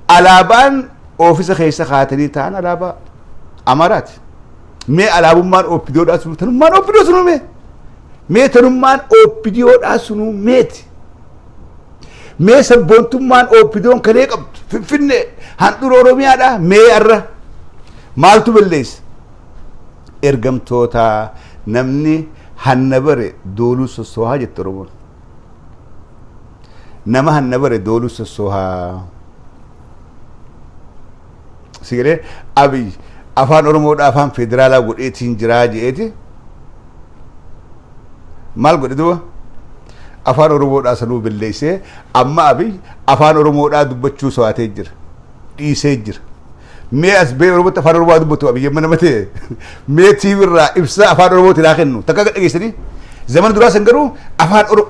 علابان أوفيسا خيسا خاتني تان علابا أمارات مي علابمان OPDO دا سنو تنمان OPDO سنو مي تنمان OPDO دا سنو ميت مي سبونتمان OPDOn كنيك فيني هندور أوروميا دا مي أرى مالتو بالليس إرقم توتا نمني هنبري دولو سسوها جترمون نما هنبري دولو سسوها سيري أبي أفان أورمو دا أفان فيدرالا قد إيتين جراجي إيتي مال قد إدوا أفان أورمو دا سنو بالليسي أما أبي أفان أورمو دا دبتشو سواتي جر إيسي جر مي أسبي أورمو أفان أورمو دبتو أبي يمنا متى مي تيبر را إفسا أفان أورمو تلاخنو تكاكت إيسني زمان درا سنگرو أفان أورمو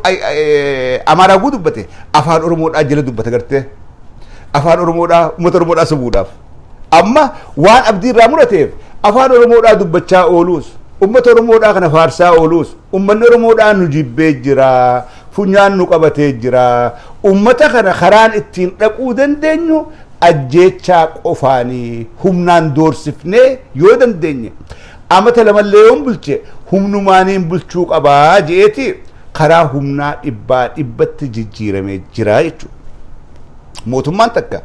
أمارا قو دبتي أفان أورمو دا جل دبتا کرتے أفان أورمو دا مت أورمو دا سبو داف أما وان أبدي رامورتيف أفان أورمو دا دبتشا أولوس أمة أورمو دا كنا فارسا أولوس أمة أورمو دا نجيب جرا فنيان نقبتي جرا أمة كنا خران التين رقو دندنيو أجيتشا قفاني همنان دور سفني يودن دنيا أما تلما الليون بلچه هم نمانين بلچوك أبا جيتي خرا همنا إبت جيرمي جرايچو موتمان تكا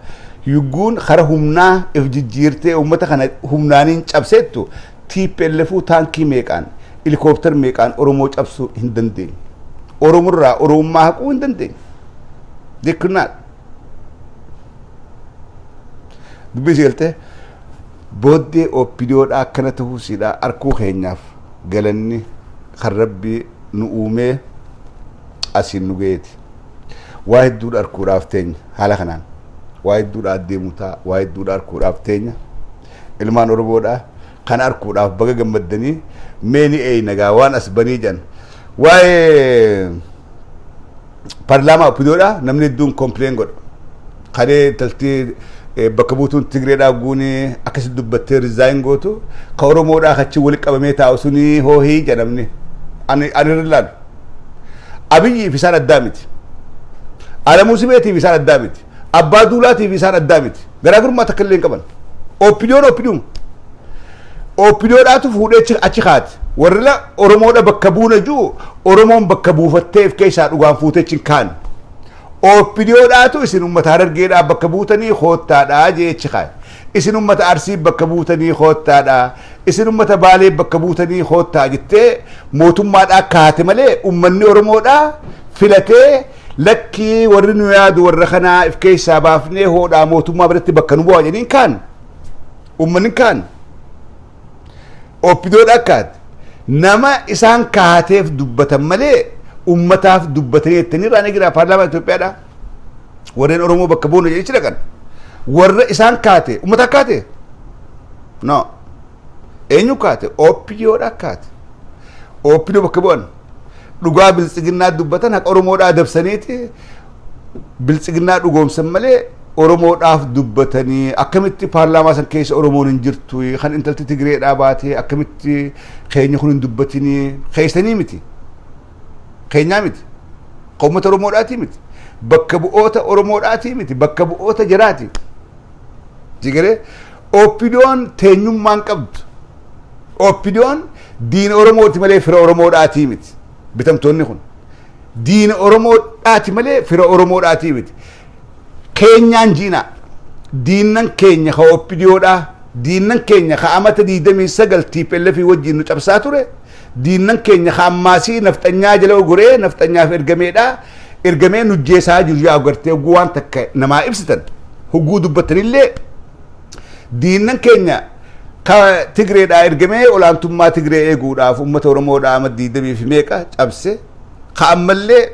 يقول خرا همنا إفجيرتي أمتا خنا همنانين چبسيتو تي پلفو تانكي ميكان هليكوبتر ميكان أورومو چبسو هندن دين أورومو را أورومو ماهكو هندن دين ديكرنال دبيسيلته بودي OPDO دا كنته سيدا أركو خينياف قالني خربي نؤومي أسين نجيتي واحد دور أركو رافتين حالا خنان واحد دور أدي متا واحد دور أركو رافتين إلمان أورمو دا كان أركو راف بقى جنبدني ميني أي نجا وان أسباني جن واي برلما OPDO دا نمني دون كومبلين قد خدي تلتي بكبوتون تجري داغوني أكسد دبتة رزاين غوتو كأورومو دا خدشي ولك أبميتا أوسوني هو هي جنبني أنا رلان أبي في سنة الدامت على موسميتي في سنة الدامت أبا دولاتي في سنة الدامت غير ما تكلم كمان OPDOn OPDO دا تفوده أشخاص ورلا أورومو دا بكبونا جو أورومو بكبو فتيف كيسا دوغان فوته كان OPDO دا تو اسن امت هرر گيدا بكبوتني خوتا دا جي چخاي isin ummata arsii bakka buutanii khoottaadha isin ummata baalee bakka buutanii khoottaa jettee mootummaadhaa kaate malee ummanni oromoodhaa filatee lakkii warri nu yaadu warra kanaa if keessaa baafnee hoodhaa mootummaa biratti bakka nu bu'aa jedhiin kaan ummanni kaan OPDOn akkaat nama isaan kaateef dubbatan malee ummataaf dubbatanii jettanii raana gira paarlaamaa Itoophiyaadhaa warreen oromoo bakka bu'uun jedhichi dhaqan warra isaan kaate ummata kaate no eenyu kaate OPDOn kaate OPDO bakka bu'an dhugaa biltsiginnaa dubbatan haqa oromoodhaa dabsaniiti biltsiginnaa dhugoomsan malee oromoodhaaf dubbatanii akkamitti paarlaamaa san keessa oromoon hin jirtu kan intalti Tigreedhaa baatee akkamitti keenya kun hin dubbatinii keessanii miti keenyaa miti qawmata oromoodhaati miti bakka bu'oota oromoodhaati miti bakka bu'oota jiraati jigere OPDOn teenyummaan qabdu OPDOn diina oromooti malee fira oromoodhaati miti bitamtoonni kun diina oromoodhaati malee fira oromoodhaati miti keenyaan jiina diinnan keenya ka OPDOdha diinnan keenya ka amata 29 TPLF wajjin nu cabsaa ture diinnan keenya ka ammaasii naftanyaa jala guree naftanyaaf ergamee nujjeesaa jiru yaa gartee waan takka namaa ibsitan huguu dubbatanillee diinnan keenya ka Tigreedhaa ergamee olaantummaa Tigree eeguudhaaf ummata oromoodhaa ama 20 meeqa cabse ka ammallee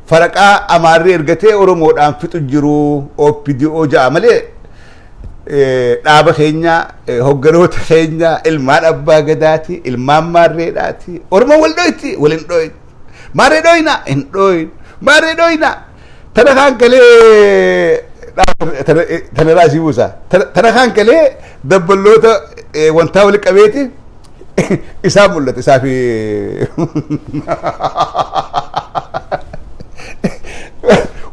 faraqaa amaarri ergatee oromoodhaan fixu jiru OPDO ja'a malee dhaaba keenya hogganoota keenya ilmaan abbaa gadaati ilmaan maarreedhaati oromoo wal dhoyti walin dhoyin maarree dhoyina hin dhoyin maarree dhoyina tana kaan galee tana raasii buusa tana kaan galee dabballoota wantaa wali qabeeti isaa mul'ata isaa fi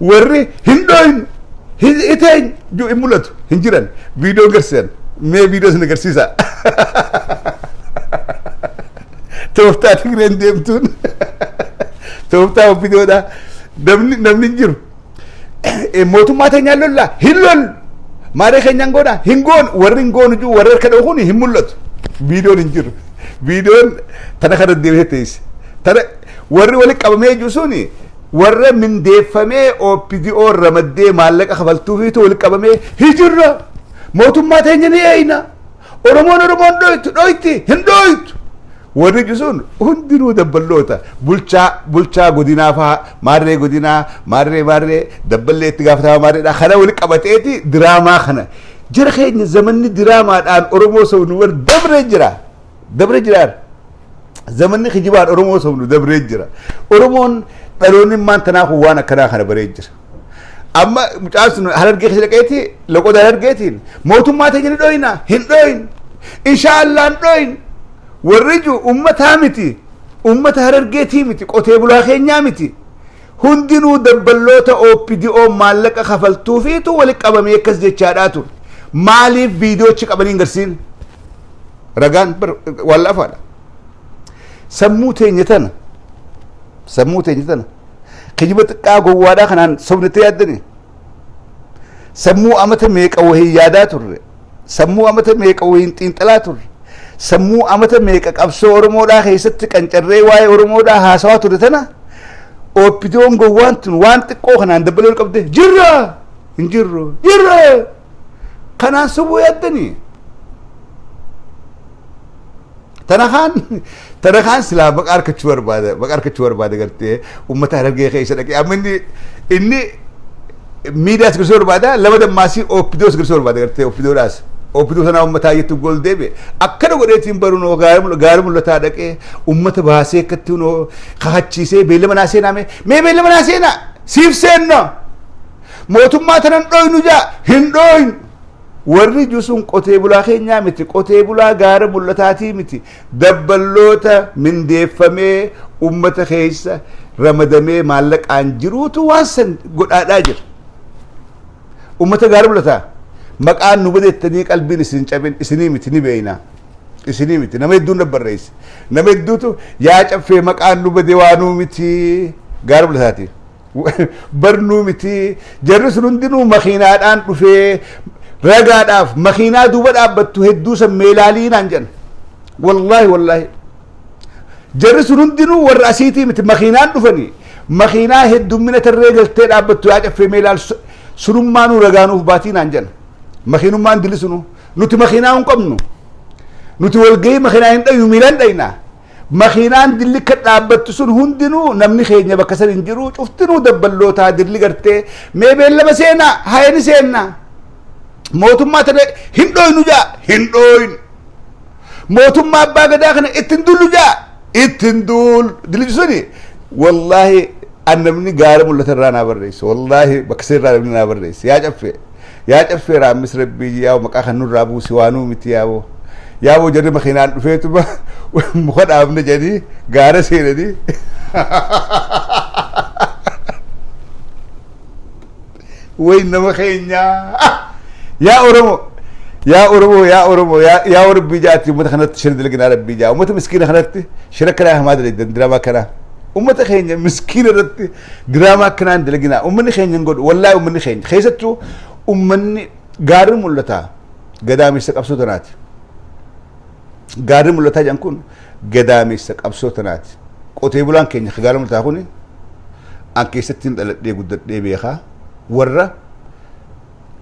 warri hin dhoyin hiteen ju mul'atu hin jiran viidiyoo garsiisan mee viidiyoo sin agarsiisa tooftaa Tigreen deemtuun tooftaa OPDOdha namni hin jiru mootummaa teenyaan lolla hin lol maaree keenyaan goona hin goon warri hin goonu ju warri harka dhahu kun hin mul'atu viidiyoon hin jiru viidiyoon tana kana deemee teesse tana warri wali qabamee jiru suni warra mindeeffamee OPDOn ramaddee maallaqa kafaltuufiitu wali qabamee hijirra mootummaa teenya ni eeyna oromoon dhoyti hin dhoytu warri jisuun hundinuu dabballoota bulchaa godinaa faa maarree godinaa maarree dabballee itti gaafatamaa maarreedhaa kana wali qabateeti diraamaa kana jira keenya zamanni diraamaadhaan oromoo sabnu war dabree jira zamanni kijibaan oromoo sabnu dabree jira oromoon dhaloonni maan tanaa kun waan akkanaa kana baree jira amma mucaan sun harargee keessa dhaqeeti loqoda harargeetiin mootummaa teenya ni dhoyina hin dhoyin inshaallah hin dhoyin warri ju ummataa miti ummata harargeetii miti qotee bulaa keenyaa miti hundinuu dabballoota OPDOn maallaqa kafaltuufiitu wali qabamee akkas jechaadhaa ture maaliif viidiyoochi qabanii garsiin ragaan waan lafaadha sammuu teenya tana kijiba xiqqaa gowwaadhaa kanaan sobnettee yaaddani sammuu amata meeqa wahii yaadaa turre sammuu amata meeqa wahiin xiinxalaa turre sammuu amata meeqa qabsoo oromoodhaa keessatti qancarree waa'ee oromoodhaa haasawaa ture tana OPDOn gowwaan tun waan xiqqoo kanaan dabbalee qabde jirra hin jirru jirra kanaan sobuu yaaddanii tanakaan silaa maqaa harkachuu barbaada gartee ummata harargee keessa dhaqee amma inni miidiyaas girsoo barbaada lama dammaasii OPDOs girsoo barbaada gartee OPDO sanaa ummataa jettu gol deebe akkana godheetiin baruun gaara mul'ataa dhaqee ummata baasee akkatti kakachiisee beellama naa seenaa mee beellama naa seenaa siif seenna mootummaa tanan dhoynu jaa hin dhoynu warri jusun qotee bulaa keenyaa miti qotee bulaa gaara mul'ataatii miti dabballoota mindeeffamee ummata keessa ramadamee maallaqaan jiruutu waan san godhaadhaa jira ummata gaara mul'ataa maqaan nu badeettanii qalbiin isin cabin isinii miti ni beeyna isinii miti nama hedduun dabbarreessi nama hedduutu yaa caffee maqaan nu bade waanuu miti gaara mul'ataati barnuu miti jarri sun hundinuu makiinaadhaan dhufee رجع داف مخينا دوبا دابتو هدو سميلالي نانجن والله جرس رندنو والرأسيتي مت مخينان دفني مخينا هدو من الرجل تدابتو ياج في ميلال سرمانو رجانو باتي نانجن مخينو مان دلسنو نوتي مخينا ونقمنو نوتي والجي مخينا عند يوميلان دينا مخينان دلي كتابت سن هندنو نمني خيجنا بكسر انجرو شفتنو دبلوتا دلي قرتي مي بيلا مسينا هاي نسينا موتما ترى هندوين وجا هندوين موتما باغا داخنا اتندول وجا اتندول دلي جسوني والله انا مني قارم ولا ترانا بريس والله بكسر رانا بريس يا جفي رامس ربي يا مكا خنو رابو سوانو متياو يا ابو جري مخينان فيتو مخد ابن جدي غاره سيدي وين مخينيا يا اورمو يا ربي جاتي متخنت شرد لقنا ربي جا ومت مسكينه خنت شركنا ما ادري دراما كنا امت خينيا مسكينه رت دراما كنا لقنا امني خينيا نقول والله امني خينيا خيستو امني غارم ولتا قدامي سقبسو تنات غارم ولتا جانكون قدامي سقبسو تنات قوتي بولان كينيا غارم ولتا كوني ان كيستين دلدي غددي بيخا ورا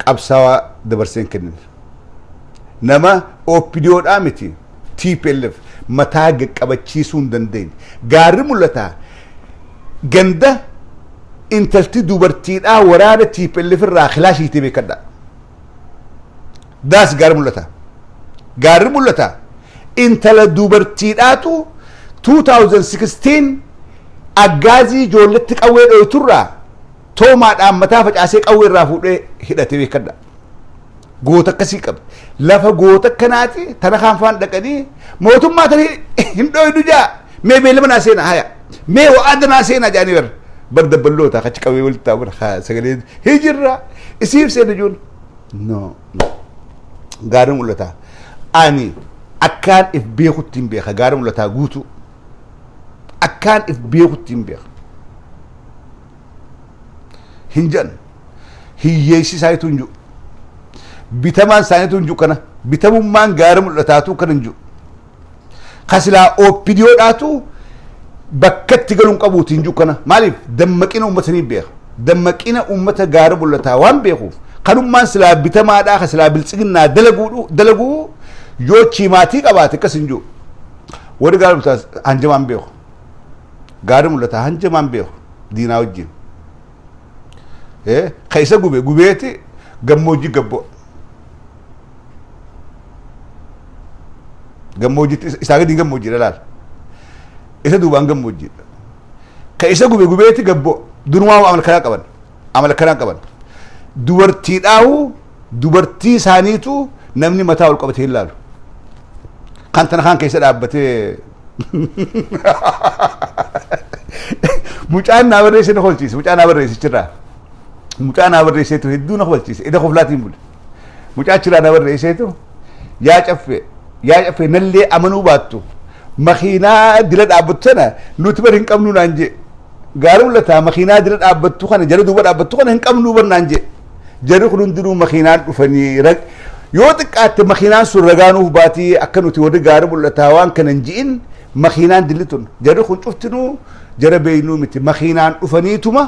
قبسوا دبرسين كنن نما OPDOn امتي TPLF متاج قبچيسون دندين غارم ولتا غندا انتلتي دوبرتي دا وراده TPLF الراخلاشي تبي كدا داس غارم ولتا انتل دوبرتي داتو 2016 اغازي جولت قوي دو ترا توما دا متا فجاسي قوي رافوده هدته بي كدا غوتا كسي قب لفا غوتا كناتي تنخان فان دقني موتما تري هندو دجا مي بيلمنا سينا هيا مي وادنا سينا جانيور برد بلوتا خش قوي ولتا بر سغلي هجرا اسيف سيدجون نو غارم ولتا اني اكان اف بيختين بيخا غارم ولتا غوتو اكان اف بيختين بيخ هنجن هييسي سايتونجو بيتمان سايتونجو كنا بيتممان غارم ولتاتو كننجو خسلا OPDOn داتو بكت تقولون قبوتين جو كنا مالف دمكينا أمتني بيخ دمكينا أمة غارب ولا تاوان بيخوف قانون ما سلا بتما داخل سلا بالسجن دلقو يو تشيماتي قباتي كسنجو ورد غارب تاس هنجمان بيخ غارب ولا تا هنجمان بيخ دينا وجين كيسا غوبيتي غموجي غموجي اساغي دي غموجي دلال إذا دوبان جموجي كإذا غبيتي غبو دنوا عمل كلام قبل دورتي داو دورتي سانيتو نمني متاول قبته هلالو كانتنا خان كيسا دابته مجان نابريسي نخولتيس مجان نابريسي چرا مجان نابريسي تو هدو نخولتيس إذا خفلاتي مول مجان چرا نابريسي تو يا چفه نلي أمنو باتو مخينا دلت أبتنا نوتبر هنكم نانجي قالوا لتا مخينا دلت أبتو خنا جردوا بر أبتو خنا هنكم نوبر نانجي جرو خلون درو مخينا فني رج يوتك أت مخينا سرقانو باتي أكنو تود قالوا لتا وان كننجين مخينا دلتون جرو خن شفتنو جربينو مت مخينا فني توما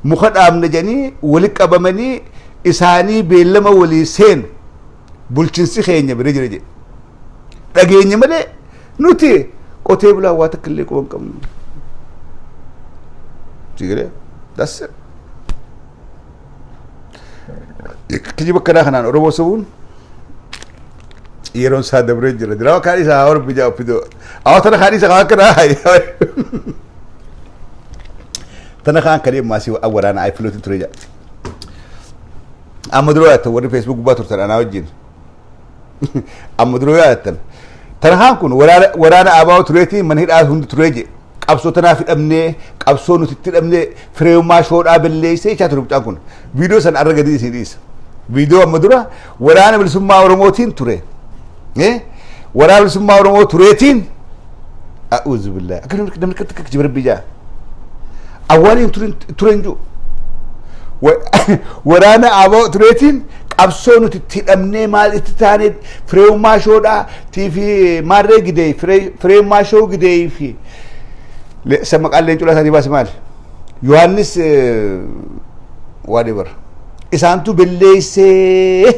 مخد أمن جني ولك أبمني إساني بيلما ولي سين بولشنسي خيني برجرجي لقيني ملي نوتي قوتي بلا واتك اللي كون كم تيجي دس كذي بكرة خنان روبو سبون يرون ساد بريجر دراو كاري ساور بيجا بيدو أو تنا كاري ساوا كنا هاي تنا خان كريم ماسي أورانا أي فلوت تريجا أمدروات وري فيسبوك باتور ترى أنا وجين أمدروات تنهان كون ورانا أباو تريتي من هيد هند تريجي قبصو تنافي أمني قبصو نتتر أمني فريو ما شور قابل لي سي شاتر بتاعكون فيديو سن أرجع دي سيريس فيديو مدرة ورانا بالسماء ورموتين تري ورانا بالسماء ورموت تريتين أعوذ بالله أكلم لك دمك جبر بيجا أولين ترينجو ورانا أباو تريتين qabsoo nuti itti hidhamnee maal itti taane fireewummaa shoodhaa tiifi maarree gidee fireewummaa shoo gidee fi maqaan leencuu isaanii baase maal Yohaannis whatever isaantu belleessee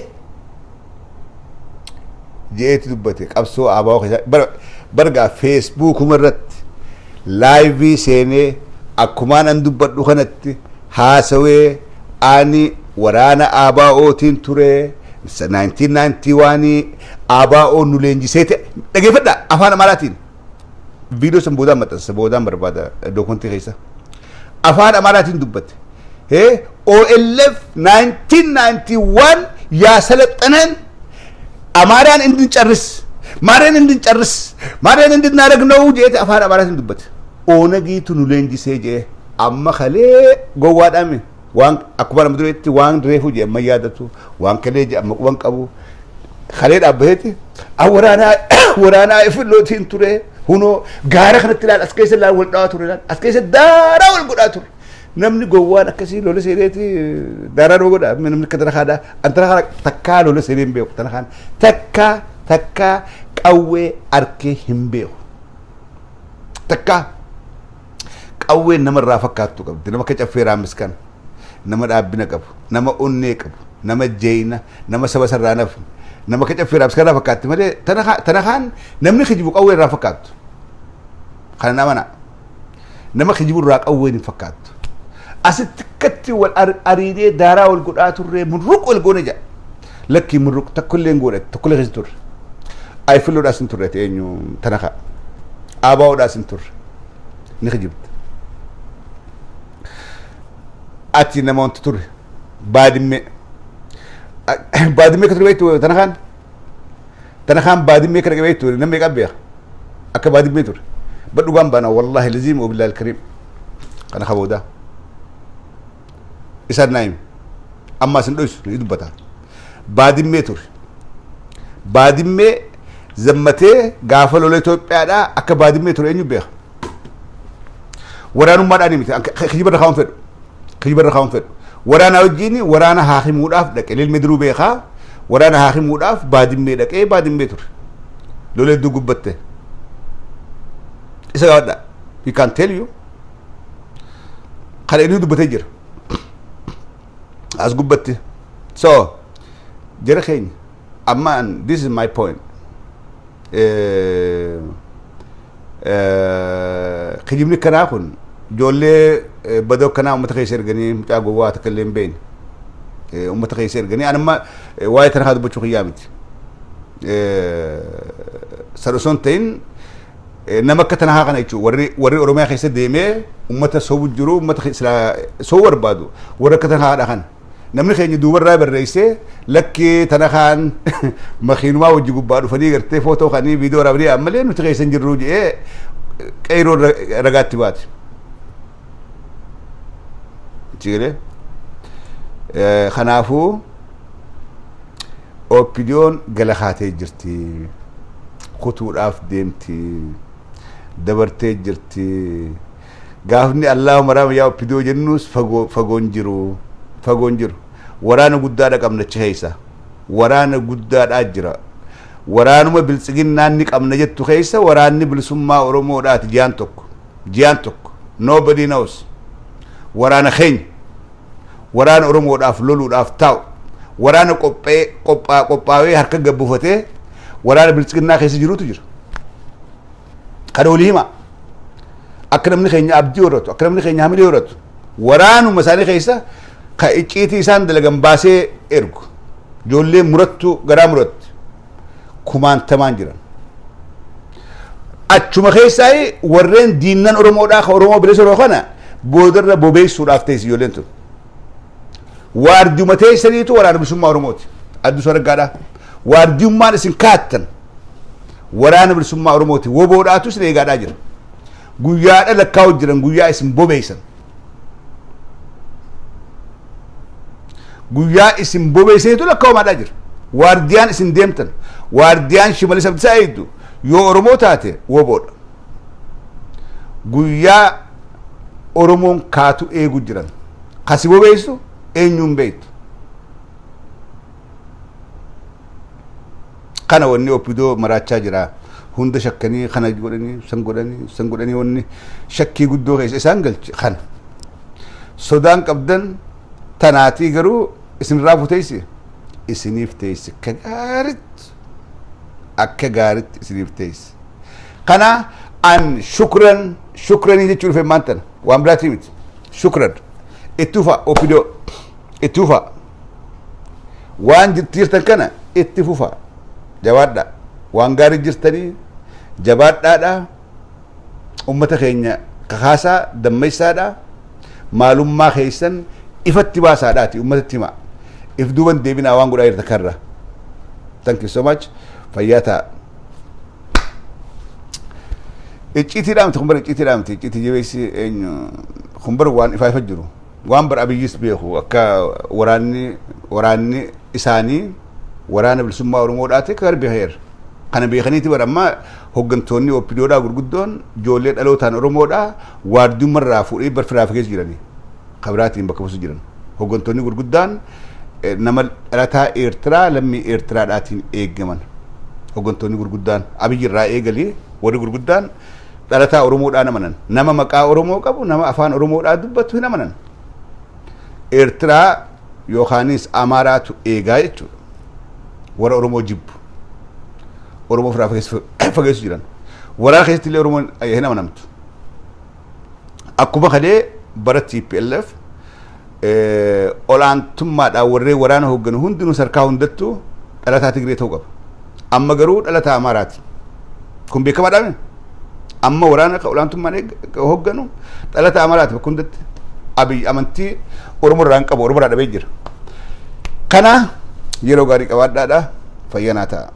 jeeti dubbate qabsoo abaa keessa bargaa Facebook irratti live seenee akkumaan an dubbadhu kanatti haasawee ani waraana ABOtiin ture 1991 ABO nu leenjisee dhageeffadha afaan Amaaraatiin video san boodaan maxxansa boodaan barbaada dokumenti keessa afaan Amaaraatiin dubbate OLF 1991 yaa salaxanan Amaaraan indin carris Maareen indin carris Maareen indin naaragnou jeete afaan Amaaraatiin dubbate oonagiitu nu leenjisee jee amma khalee gowwaadhaame waan akkuma nama dureetti waan reefu jee amma yaadatu waan kalee jee amma quban qabu khalee dhaabbateeti waraanaa ifillootiin ture huno gaara kanatti ilaal as keessa ilaal wal dhawaa ture ilaal as keessa daaraa wal godhaa ture namni gowwaan akkasii lola seeneeti daaraa nama godhaa namni akka tana antana takkaa lola seeneen beeku tana kaan takkaa qawwee arkee hin beeku takkaa qawween namarraa fakkaattu qabdi nama akka caffeeraa miskan nama dhaabbina qabu nama onnee qabu nama jeeyina nama saba sarraa nafu nama akka caffeeraa miskan fakkaatti malee tana kaan namni kijibu qawwee irraa fakkaattu kana nama kijibu irraa qawween hin fakkaattu asitti akkatti wal ariidee daaraa wal godhaa turree murruq wal goone jedha lakkii murruq takkullee hin godhate takkullee keessa turre ayfilloodhaas hin turre eenyu tana kaa ABOdhaas hin turre ni kijibte ati nama wanti ture baadimmee ka ture beektu tana kaan baadimmee ka dhaqe beektu namni qabbeeya akka baadimmee ture badhugaan baana wallahi laziim wabillahi alkariim kana kaboodaa isaan naayim amma isin dhoysu ni dubbata baadimmee ture baadimmee zammatee gaafa lola Itoophiyaadhaa akka baadimmee ture eenyu beeka waraanummaadhaan miti kijibarra kaawwan fedhu kijibarra kaawwan fedhu waraana wajjiin waraana haakimuudhaaf dhaqe lilmi diruu beekaa waraana haakimuudhaaf baadimmee dhaqee baadimmee ture lola hedduu gubbatte isa gaafadha he can tell you kana inni dubbatee jira as gubbatte so jara keenya amma this is my point kijibni kanaa kun ijoollee badoo kanaa ummata keessa erganii mucaa gowwaa takka illee hin beekne ummata keessa erganii anamma waa'ee tana haa dubbachuu kiyyaa miti san osoo hin ta'in nama akka tana haa kana jechuu warri Oromiyaa keessa deemee ummata sobu jiru ummata soo barbaadu warra akka tana haadha kana namni keenya duubarraa barreessee lakkii tana kaan makiinumaa wajji gubbaa dhufanii gartee footoo kanii viidiyoo raabanii ammalee nuti keessa hin jirru jedhee qeyroo ragaatti baate jigale kanaafuu OPDOn gala kaatee jirti kutuudhaaf deemti dabartee jirti gaafni Allahumma raama yaa OPDO jennus fagoon jiru waraana guddaadha qabna keessa waraana guddaadha jira waraanuma biltsiginnaan ni qabna jettu keessa waraanni bilisummaa Oromoodhaati jiyaan tokko nobody knows waraana keenya waraana Oromoodhaaf loluudhaaf taa'u waraana qophaawee harka gabbufatee waraana biltsiginnaa keessa jirutu jira kana olii hima akka namni keenya abdii horatu akka namni keenya hamilee horatu waraanuma isaanii keessa ka icciitii isaan dalagan baasee ergu ijoollee murattu garaa muratti kumaantamaan jiran achuma keessaa warreen diinnan Oromoodhaa ka Oromoo bilisa Oromoo kana boodarra bobeessuudhaaf teessi ijoolleen tun waardiyuma teessaniitu waraana bilisummaa Oromooti Addisuu Araggaadhaa waardiyummaan isin kaattan waraana bilisummaa Oromooti woboodhaatu isin eegaadhaa jira guyyaadha lakkaa'u jiran guyyaa isin bobeessan guyyaa isin bobeessaniitu lakkaa'umaadhaa jira waardiyaan isin deemtan waardiyaan shimalisa abdisaa eegdu yoo Oromoo taate woboodha guyyaa Oromoon kaatu eegu jiran kasi bobeessu eenyuun beektu kana wanni OPDO maraachaa jira hunda shakkanii kana godhanii san godhanii wanni shakkii guddoo keessa isaan galche kana sodaan qabdan tanaatii garuu isin raafuteessi isiniif teessi akka gaaritti isiniif teessi kana an shukranii jechuun dhufe maantan waan biraatii miti shukran ittufa OPDO ittufa waan jirtan kana itti fufa jabaadha waan gaarii jirtanii jabaadhaadha ummata keenya kakaasaa dammeysaadha maalummaa keessan ifatti baasaadhaati ummatatti hima if duuban deebinaa waan godhaa jirta karra thank you so much fayyaata icciitiidhaa miti kumbar icciitiidhaa miti icciiti jabeessi eenyu kumbar waan ifaa jiru waan bar abiyyis beeku akka waraanni isaanii waraana bilisummaa Oromoodhaati kar beeheer kana beekaniiti bar amma hoggantoonni OPDOdhaa gurguddoon ijoollee dhalootaan Oromoodhaa waardiyummarraa fuudhee bar firaaf keessa jiranii kabraatiin bakka buusu jiran hoggantoonni gurguddaan nama dhalataa Eertiraa lammii Eertiraadhaatiin eegaman hoggantoonni gurguddaan abiyyirraa eegalee warri gurguddaan dhalataa Oromoodhaa namanan nama maqaa Oromoo qabu nama afaan Oromoodhaa dubbatu hin amanan Eertiraa yookaanis Amaaraatu eegaa jechuudha warra Oromoo jibbu Oromoo firaaf fageessu jiran waraana keessatti illee Oromoon hin amanamtu akkuma kadee bara TPLF olaantummaadhaan warreen waraana hoogganu hundinuu sarkaa hundattuu dhalataa Tigree ta'uu qaba amma garuu dhalataa Amaaraati kun beekamaadhaan amma waraana olaantummaan hoogganu dhalataa Amaaraati bakka hundatti Abiy amantii Oromoo irraa hin qabu Oromoo irraa dhabee jira kana yeroo gaarii qabaadhaadha fayyanaa ta'a